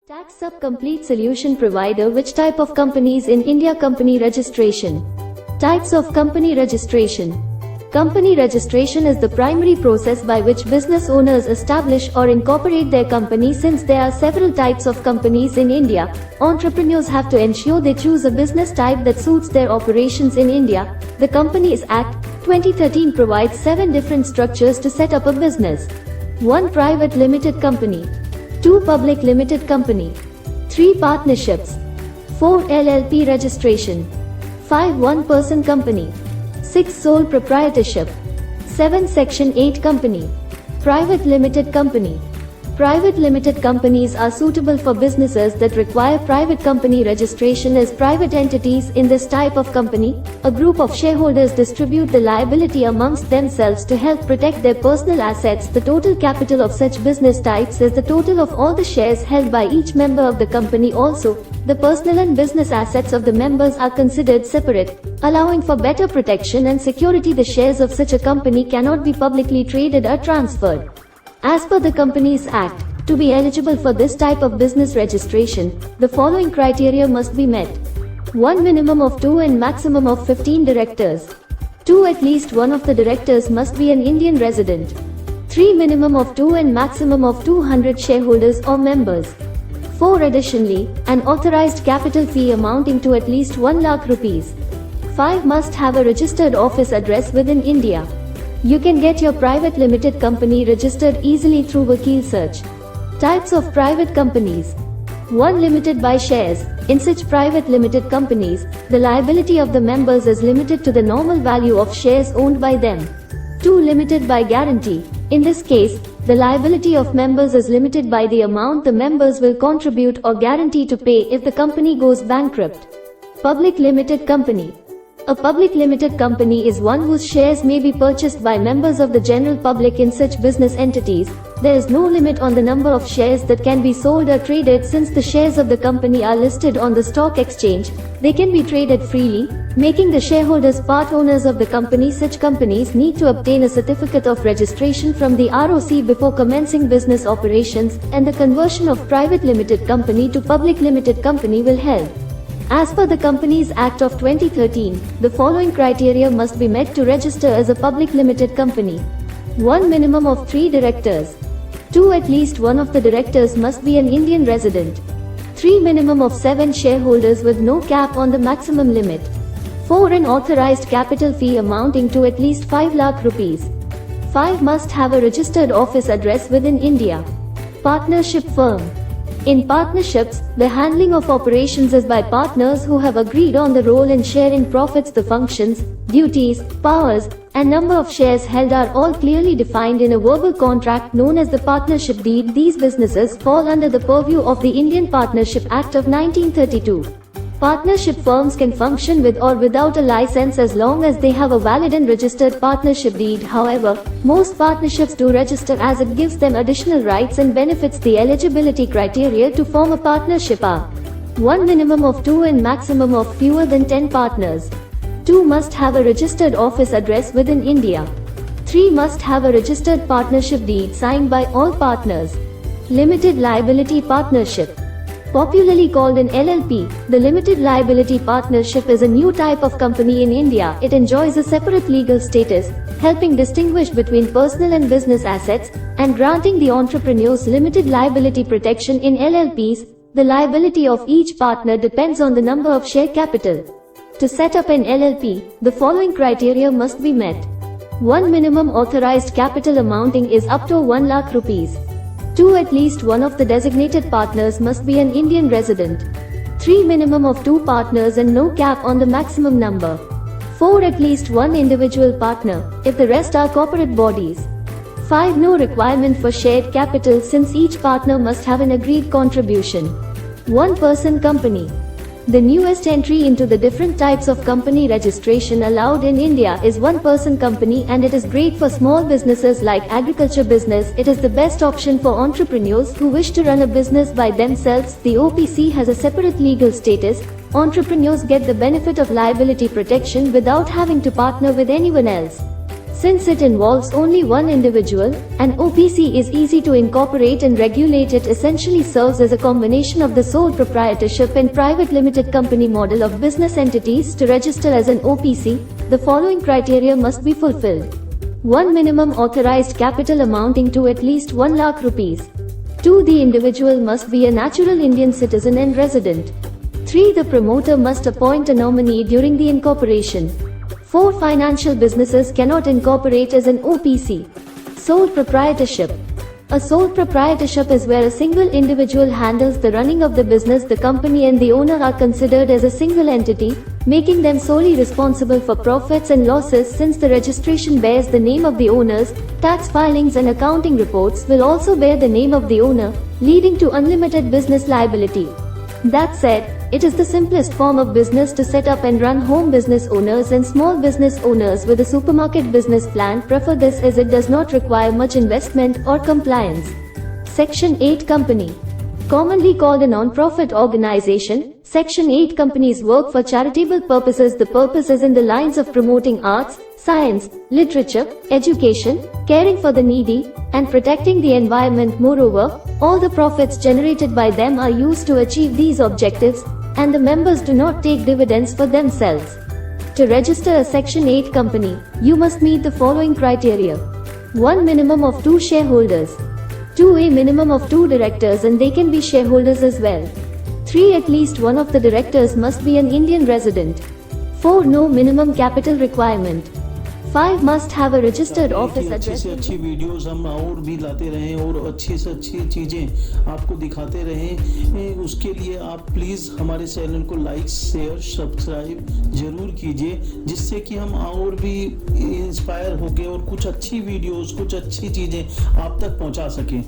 Taxsup complete solution provider. Which type of companies in India? Company registration. Types of company registration. Company registration is the primary process by which business owners establish or incorporate their company. Since there are several types of companies in India, entrepreneurs have to ensure they choose a business type that suits their operations in India. The Companies Act, 2013 provides 7 different structures to set up a business. 1 private limited company, 2 public limited company, 3 partnerships, 4 LLP registration, 5 one-person company, 6 sole proprietorship, 7 Section 8 company, private limited company. Private limited companies are suitable for businesses that require private company registration as private entities. In this type of company, a group of shareholders distribute the liability amongst themselves to help protect their personal assets. The total capital of such business types is the total of all the shares held by each member of the company. Also, the personal and business assets of the members are considered separate, allowing for better protection and security. The shares of such a company cannot be publicly traded or transferred. As per the Companies Act, to be eligible for this type of business registration, the following criteria must be met. 1 minimum of 2 and maximum of 15 directors. 2 at least one of the directors must be an Indian resident. 3 minimum of 2 and maximum of 200 shareholders or members. 4 additionally, an authorized capital fee amounting to at least 1 lakh rupees. 5 must have a registered office address within India. You can get your private limited company registered easily through Vakil search. Types of private companies. 1 limited by shares. In such private limited companies, the liability of the members is limited to the normal value of shares owned by them. 2 limited by guarantee. In this case, the liability of members is limited by the amount the members will contribute or guarantee to pay if the company goes bankrupt. Public limited company. A public limited company is one whose shares may be purchased by members of the general public. In such business entities, there is no limit on the number of shares that can be sold or traded. Since the shares of the company are listed on the stock exchange, they can be traded freely, making the shareholders part owners of the company. Such companies need to obtain a certificate of registration from the ROC before commencing business operations, and the conversion of private limited company to public limited company will help. As per the Companies Act of 2013, the following criteria must be met to register as a public limited company. 1 minimum of 3 directors. 2 at least one of the directors must be an Indian resident. 3 minimum of 7 shareholders with no cap on the maximum limit. 4 an authorized capital fee amounting to at least 5 lakh rupees. 5 must have a registered office address within India. Partnership firm. In partnerships, the handling of operations is by partners who have agreed on the role and share in profits. The functions, duties, powers, and number of shares held are all clearly defined in a verbal contract known as the partnership deed. These businesses fall under the purview of the Indian Partnership Act of 1932. Partnership firms can function with or without a license as long as they have a valid and registered partnership deed. However, most partnerships do register as it gives them additional rights and benefits. The eligibility criteria to form a partnership are: 1 minimum of 2 and maximum of fewer than 10 partners. 2 must have a registered office address within India. 3 must have a registered partnership deed signed by all partners. Limited liability partnership. Popularly called an LLP, the limited liability partnership is a new type of company in India. It enjoys a separate legal status, helping distinguish between personal and business assets, and granting the entrepreneurs limited liability protection. In LLPs, the liability of each partner depends on the number of share capital. To set up an LLP, the following criteria must be met. 1 minimum authorized capital amounting is up to 1 lakh rupees. 2 at least one of the designated partners must be an Indian resident. 3 minimum of 2 partners and no cap on the maximum number. 4 at least one individual partner, if the rest are corporate bodies. 5 no requirement for shared capital since each partner must have an agreed contribution. 1 person company. The newest entry into the different types of company registration allowed in India is 1 person company, and it is great for small businesses like agriculture business. It is the best option for entrepreneurs who wish to run a business by themselves. The OPC has a separate legal status. Entrepreneurs get the benefit of liability protection without having to partner with anyone else. Since it involves only one individual, an OPC is easy to incorporate and regulate. It essentially serves as a combination of the sole proprietorship and private limited company model of business entities. To register as an OPC, the following criteria must be fulfilled. 1. Minimum authorized capital amounting to at least 1 lakh rupees. 2. The individual must be a natural Indian citizen and resident. 3. The promoter must appoint a nominee during the incorporation. 4. Financial businesses cannot incorporate as an OPC. Sole proprietorship. A sole proprietorship is where a single individual handles the running of the business. The company and the owner are considered as a single entity, making them solely responsible for profits and losses. Since the registration bears the name of the owners, tax filings and accounting reports will also bear the name of the owner, leading to unlimited business liability. That said, it is the simplest form of business to set up and run. Home business owners and small business owners with a supermarket business plan prefer this as it does not require much investment or compliance. Section 8 Company. Commonly called a non-profit organization, Section 8 companies work for charitable purposes. The purpose is in the lines of promoting arts, science, literature, education, caring for the needy, and protecting the environment. Moreover, all the profits generated by them are used to achieve these objectives, and the members do not take dividends for themselves. To register a Section 8 company, you must meet the following criteria. 1. Minimum of 2 shareholders. 2. A minimum of 2 directors, and they can be shareholders as well. 3. At least one of the directors must be an Indian resident. 4. No minimum capital requirement. 5. Must have a registered office address. अच्छी से अच्छी videos हम और भी लाते रहें और अच्छी से अच्छी चीज़ें आपको दिखाते रहें। उसके लिए आप प्लीज़ हमारे चैनल को लाइक, शेयर, सब्सक्राइब जरूर कीजिए, जिससे कि हम और भी इंस्पायर होकर और कुछ अच्छी वीडियोस, कुछ अच्छी चीज़ें आप तक पहुंचा सकें।